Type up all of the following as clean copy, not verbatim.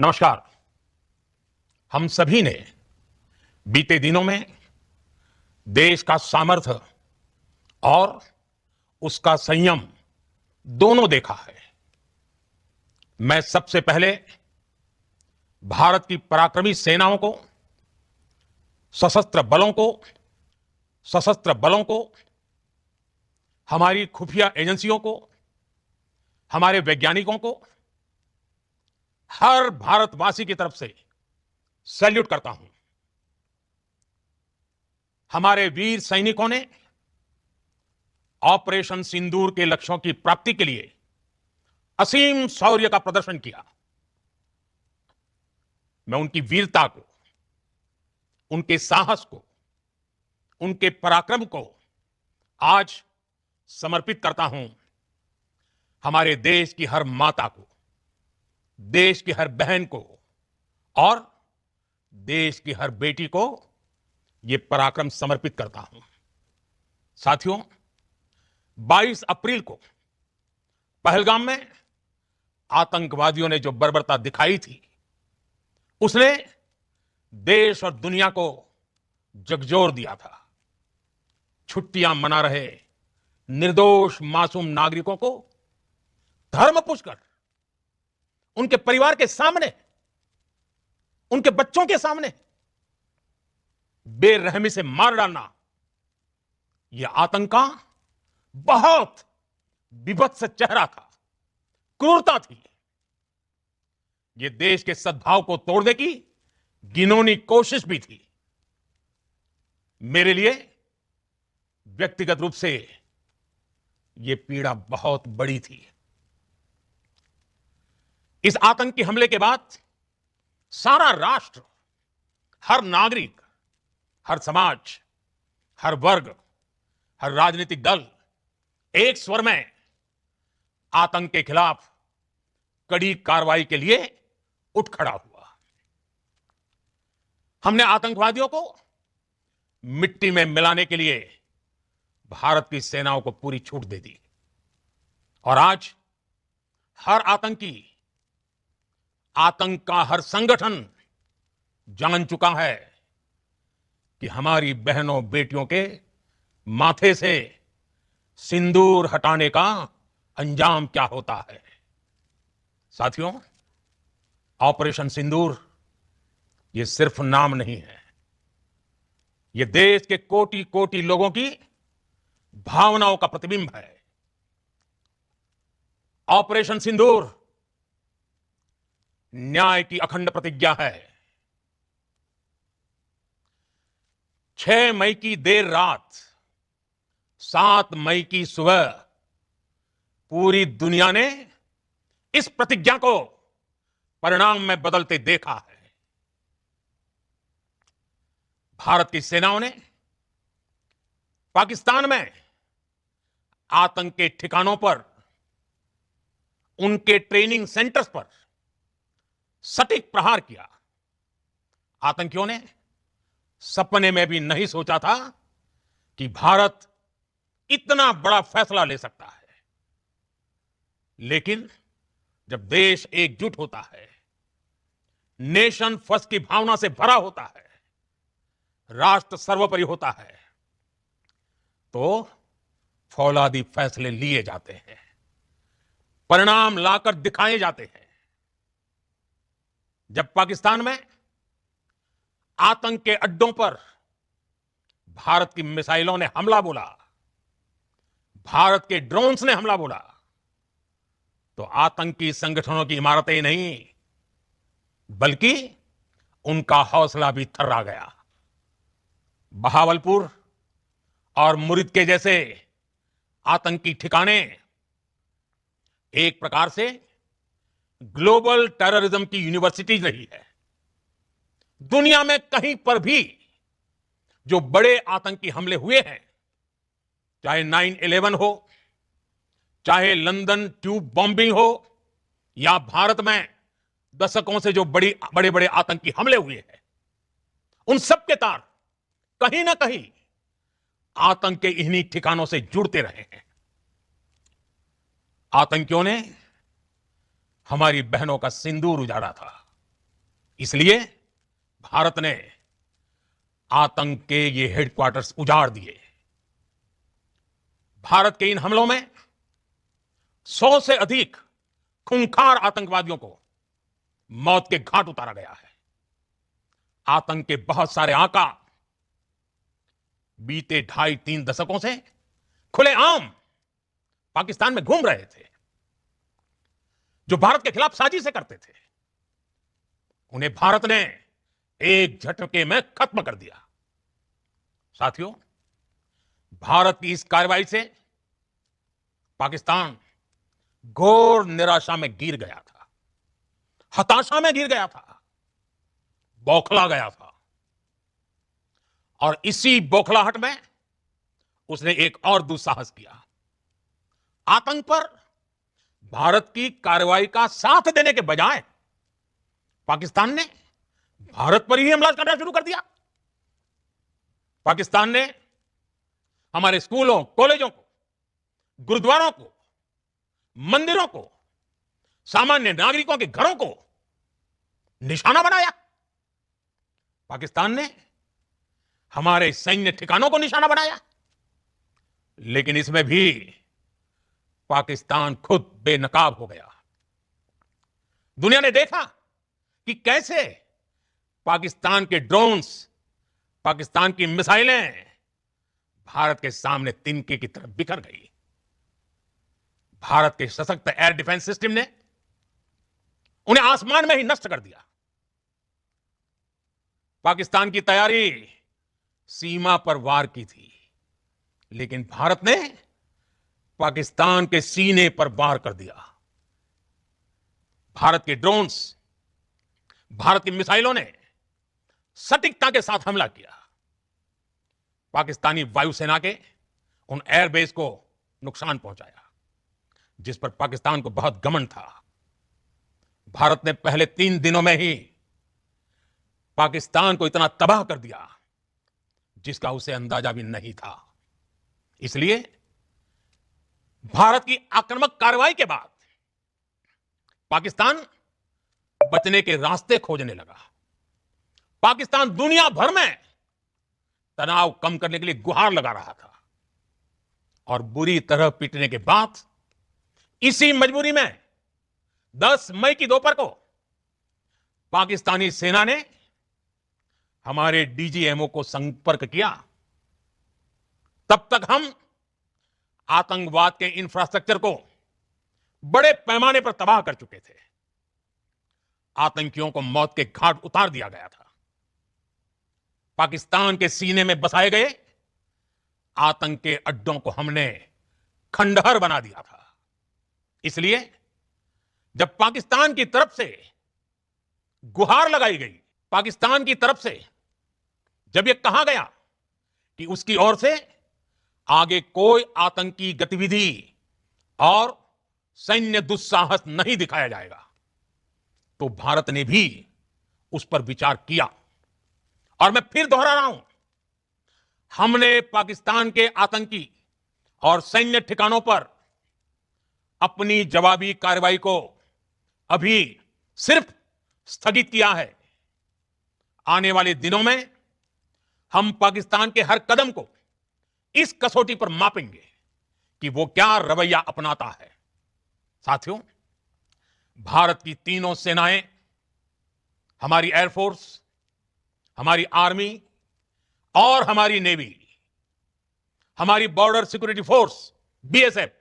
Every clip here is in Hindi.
नमस्कार। हम सभी ने बीते दिनों में देश का सामर्थ्य और उसका संयम दोनों देखा है। मैं सबसे पहले भारत की पराक्रमी सेनाओं को, सशस्त्र बलों को, हमारी खुफिया एजेंसियों को, हमारे वैज्ञानिकों को, हर भारतवासी की तरफ से सैल्यूट करता हूं। हमारे वीर सैनिकों ने ऑपरेशन सिंदूर के लक्ष्यों की प्राप्ति के लिए असीम शौर्य का प्रदर्शन किया। मैं उनकी वीरता को, उनके साहस को, उनके पराक्रम को आज समर्पित करता हूं हमारे देश की हर माता को, देश की हर बहन को और देश की हर बेटी को यह पराक्रम समर्पित करता हूं। साथियों, 22 अप्रैल को पहलगाम में आतंकवादियों ने जो बर्बरता दिखाई थी, उसने देश और दुनिया को झकझोर दिया था। छुट्टियां मना रहे निर्दोष मासूम नागरिकों को धर्म पूछकर उनके परिवार के सामने, उनके बच्चों के सामने बेरहमी से मार डालना, यह आतंक का बहुत विभत्स चेहरा था, क्रूरता थी। यह देश के सद्भाव को तोड़ने की घिनौनी कोशिश भी थी। मेरे लिए व्यक्तिगत रूप से यह पीड़ा बहुत बड़ी थी। इस आतंकी हमले के बाद सारा राष्ट्र, हर नागरिक, हर समाज, हर वर्ग, हर राजनीतिक दल एक स्वर में आतंक के खिलाफ कड़ी कार्रवाई के लिए उठ खड़ा हुआ। हमने आतंकवादियों को मिट्टी में मिलाने के लिए भारत की सेनाओं को पूरी छूट दे दी और आज हर आतंकी, आतंक का हर संगठन जान चुका है कि हमारी बहनों बेटियों के माथे से सिंदूर हटाने का अंजाम क्या होता है। साथियों, ऑपरेशन सिंदूर यह सिर्फ नाम नहीं है, यह देश के कोटि कोटि लोगों की भावनाओं का प्रतिबिंब है। ऑपरेशन सिंदूर न्याय की अखंड प्रतिज्ञा है। 6 मई की देर रात, 7 मई की सुबह पूरी दुनिया ने इस प्रतिज्ञा को परिणाम में बदलते देखा है। भारत की सेनाओं ने पाकिस्तान में आतंक के ठिकानों पर, उनके ट्रेनिंग सेंटर्स पर सटीक प्रहार किया। आतंकियों ने सपने में भी नहीं सोचा था कि भारत इतना बड़ा फैसला ले सकता है। लेकिन जब देश एकजुट होता है, नेशन फर्स्ट की भावना से भरा होता है, राष्ट्र सर्वोपरि होता है, तो फौलादी फैसले लिए जाते हैं, परिणाम लाकर दिखाए जाते हैं। जब पाकिस्तान में आतंक के अड्डों पर भारत की मिसाइलों ने हमला बोला, भारत के ड्रोन्स ने हमला बोला, तो आतंकी संगठनों की इमारतें नहीं बल्कि उनका हौसला भी थर्रा गया। बहावलपुर और मुरिद के जैसे आतंकी ठिकाने एक प्रकार से ग्लोबल टेररिज्म की यूनिवर्सिटी रही है। दुनिया में कहीं पर भी जो बड़े आतंकी हमले हुए हैं, चाहे 9/11 हो, चाहे लंदन ट्यूब बॉम्बिंग हो, या भारत में दशकों से जो बड़े बड़े आतंकी हमले हुए हैं, उन सब के तार कहीं ना कहीं आतंक के इन्हीं ठिकानों से जुड़ते रहे हैं। आतंकियों ने हमारी बहनों का सिंदूर उजाड़ा था, इसलिए भारत ने आतंक के ये हेडक्वार्टर्स उजाड़ दिए। भारत के इन हमलों में 100 से अधिक खूंखार आतंकवादियों को मौत के घाट उतारा गया है। आतंक के बहुत सारे आका बीते 2.5-3 दशकों से खुलेआम पाकिस्तान में घूम रहे थे। जो भारत के खिलाफ साजिशें करते थे, उन्हें भारत ने एक झटके में खत्म कर दिया। साथियों, भारत की इस कार्रवाई से पाकिस्तान घोर निराशा में गिर गया था, हताशा में गिर गया था, बौखला गया था। और इसी बौखलाहट में उसने एक और दुस्साहस किया। आतंक पर भारत की कार्रवाई का साथ देने के बजाय पाकिस्तान ने भारत पर ही हमला करना शुरू कर दिया। पाकिस्तान ने हमारे स्कूलों, कॉलेजों को, गुरुद्वारों को, मंदिरों को, सामान्य नागरिकों के घरों को निशाना बनाया। पाकिस्तान ने हमारे सैन्य ठिकानों को निशाना बनाया। लेकिन इसमें भी पाकिस्तान खुद बेनकाब हो गया। दुनिया ने देखा कि कैसे पाकिस्तान के ड्रोन्स, पाकिस्तान की मिसाइलें भारत के सामने तिनके की तरफ बिखर गई। भारत के सशक्त एयर डिफेंस सिस्टम ने उन्हें आसमान में ही नष्ट कर दिया। पाकिस्तान की तैयारी सीमा पर वार की थी, लेकिन भारत ने पाकिस्तान के सीने पर वार कर दिया। भारत के ड्रोन्स, भारत की मिसाइलों ने सटीकता के साथ हमला किया। पाकिस्तानी वायुसेना के उन एयरबेस को नुकसान पहुंचाया, जिस पर पाकिस्तान को बहुत घमंड था। भारत ने पहले 3 दिनों में ही पाकिस्तान को इतना तबाह कर दिया जिसका उसे अंदाजा भी नहीं था। इसलिए भारत की आक्रामक कार्रवाई के बाद पाकिस्तान बचने के रास्ते खोजने लगा। पाकिस्तान दुनिया भर में तनाव कम करने के लिए गुहार लगा रहा था। और बुरी तरह पिटने के बाद इसी मजबूरी में 10 मई की दोपहर को पाकिस्तानी सेना ने हमारे डीजीएमओ को संपर्क किया। तब तक हम आतंकवाद के इंफ्रास्ट्रक्चर को बड़े पैमाने पर तबाह कर चुके थे। आतंकियों को मौत के घाट उतार दिया गया था। पाकिस्तान के सीने में बसाए गए आतंक के अड्डों को हमने खंडहर बना दिया था। इसलिए जब पाकिस्तान की तरफ से गुहार लगाई गई, पाकिस्तान की तरफ से जब यह कहा गया कि उसकी ओर से आगे कोई आतंकी गतिविधि और सैन्य दुस्साहस नहीं दिखाया जाएगा, तो भारत ने भी उस पर विचार किया। और मैं फिर दोहरा रहा हूं, हमने पाकिस्तान के आतंकी और सैन्य ठिकानों पर अपनी जवाबी कार्रवाई को अभी सिर्फ स्थगित किया है। आने वाले दिनों में हम पाकिस्तान के हर कदम को इस कसौटी पर मापेंगे कि वो क्या रवैया अपनाता है। साथियों, भारत की तीनों सेनाएं, हमारी एयरफोर्स, हमारी आर्मी और हमारी नेवी, हमारी border security force BSF,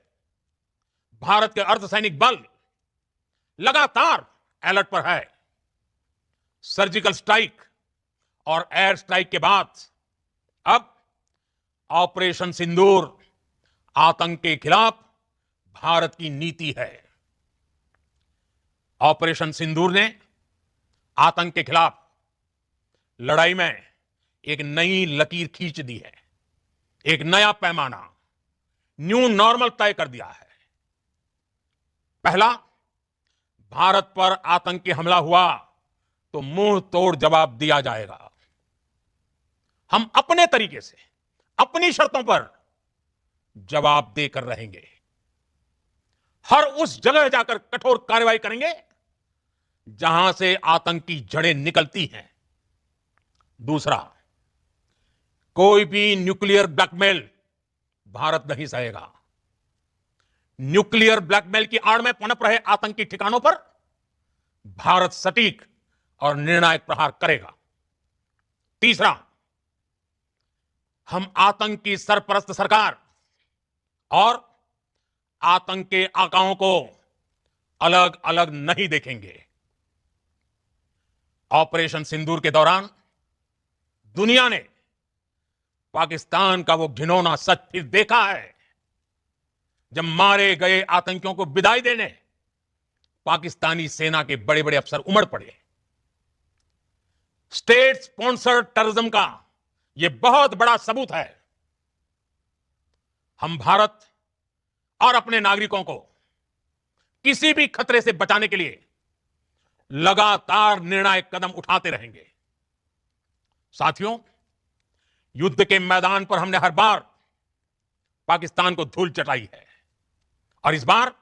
Bharat के अर्धसैनिक बल लगातार अलर्ट पर है। सर्जिकल स्ट्राइक और एयर स्ट्राइक के बाद अब ऑपरेशन सिंदूर आतंक के खिलाफ भारत की नीति है। ऑपरेशन सिंदूर ने आतंक के खिलाफ लड़ाई में एक नई लकीर खींच दी है, एक नया पैमाना, न्यू नॉर्मल तय कर दिया है। पहला, भारत पर आतंकी हमला हुआ तो मुंह तोड़ जवाब दिया जाएगा। हम अपने तरीके से, अपनी शर्तों पर जवाब देकर रहेंगे। हर उस जगह जाकर कठोर कार्रवाई करेंगे जहां से आतंक की जड़ें निकलती हैं। दूसरा, कोई भी न्यूक्लियर ब्लैकमेल भारत नहीं सहेगा। न्यूक्लियर ब्लैकमेल की आड़ में पनप रहे आतंकी ठिकानों पर भारत सटीक और निर्णायक प्रहार करेगा। तीसरा, हम आतंक की सरपरस्त सरकार और आतंक के आकाओं को अलग अलग नहीं देखेंगे। ऑपरेशन सिंदूर के दौरान दुनिया ने पाकिस्तान का वो घिनौना सच फिर देखा है, जब मारे गए आतंकियों को विदाई देने पाकिस्तानी सेना के बड़े बड़े अफसर उमड़ पड़े। स्टेट स्पॉन्सर्ड टेररिज्म का यह बहुत बड़ा सबूत है। हम भारत और अपने नागरिकों को किसी भी खतरे से बचाने के लिए लगातार निर्णायक कदम उठाते रहेंगे। साथियों, युद्ध के मैदान पर हमने हर बार पाकिस्तान को धूल चटाई है और इस बार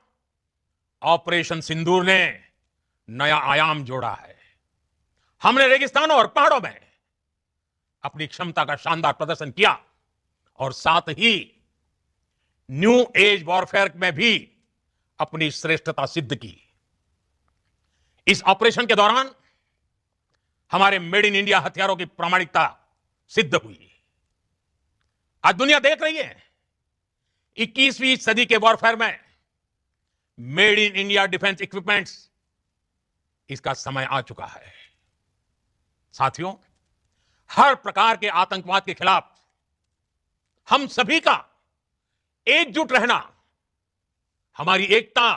ऑपरेशन सिंदूर ने नया आयाम जोड़ा है। हमने रेगिस्तानों और पहाड़ों में अपनी क्षमता का शानदार प्रदर्शन किया और साथ ही न्यू एज वॉरफेयर में भी अपनी श्रेष्ठता सिद्ध की। इस ऑपरेशन के दौरान हमारे मेड इन इंडिया हथियारों की प्रामाणिकता सिद्ध हुई। आज दुनिया देख रही है 21वीं सदी के वॉरफेयर में made in India defence equipments, इसका समय आ चुका है। साथियों, हर प्रकार के आतंकवाद के खिलाफ हम सभी का एकजुट रहना, हमारी एकता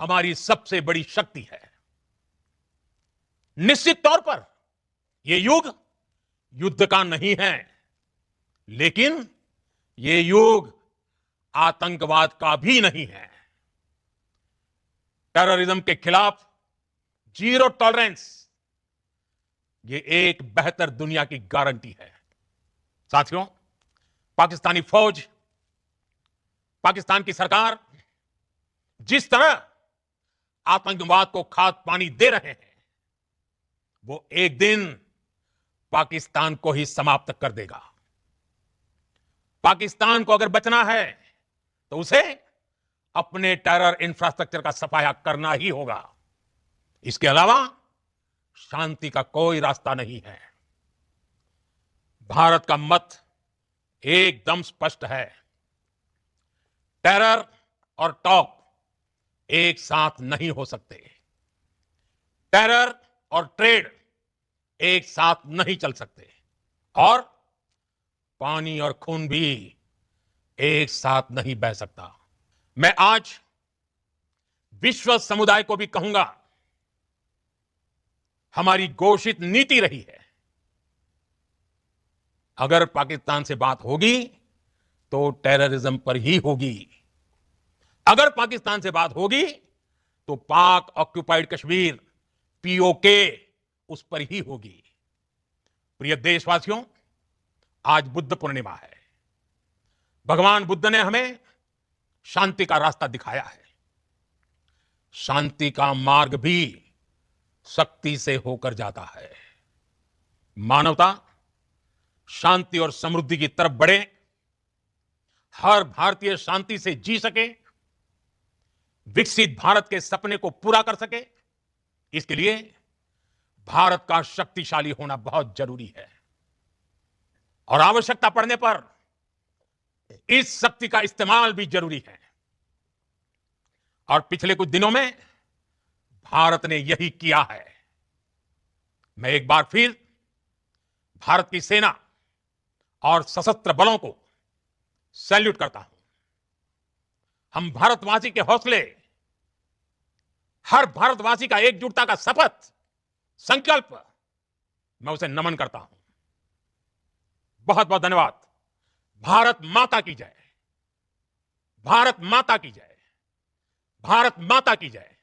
हमारी सबसे बड़ी शक्ति है। निश्चित तौर पर यह युग युद्ध का नहीं है, लेकिन यह युग आतंकवाद का भी नहीं है। टेररिज्म के खिलाफ जीरो टॉलरेंस, यह एक बेहतर दुनिया की गारंटी है। साथियों, पाकिस्तानी फौज, पाकिस्तान की सरकार जिस तरह आतंकवाद को खाद पानी दे रहे हैं, वो एक दिन पाकिस्तान को ही समाप्त कर देगा। पाकिस्तान को अगर बचना है तो उसे अपने टेरर इंफ्रास्ट्रक्चर का सफाया करना ही होगा। इसके अलावा शांति का कोई रास्ता नहीं है। भारत का मत एकदम स्पष्ट है। टेरर और टॉप एक साथ नहीं हो सकते। टेरर और ट्रेड एक साथ नहीं चल सकते और पानी और खून भी एक साथ नहीं बह सकता। मैं आज विश्व समुदाय को भी कहूंगा, हमारी घोषित नीति रही है, अगर पाकिस्तान से बात होगी तो टेररिज्म पर ही होगी। अगर पाकिस्तान से बात होगी तो पाक ऑक्युपाइड कश्मीर पीओके उस पर ही होगी। प्रिय देशवासियों, आज बुद्ध पूर्णिमा है। भगवान बुद्ध ने हमें शांति का रास्ता दिखाया है। शांति का मार्ग भी शक्ति से होकर जाता है। मानवता शांति और समृद्धि की तरफ बढ़े, हर भारतीय शांति से जी सके, विकसित भारत के सपने को पूरा कर सके, इसके लिए भारत का शक्तिशाली होना बहुत जरूरी है। और आवश्यकता पड़ने पर इस शक्ति का इस्तेमाल भी जरूरी है। और पिछले कुछ दिनों में भारत ने यही किया है। मैं एक बार फिर भारत की सेना और सशस्त्र बलों को सैल्यूट करता हूं। हम भारतवासी के हौसले, हर भारतवासी का एकजुटता का शपथ, संकल्प, मैं उसे नमन करता हूं। बहुत बहुत धन्यवाद। भारत माता की जय। भारत माता की जय। भारत माता की जय।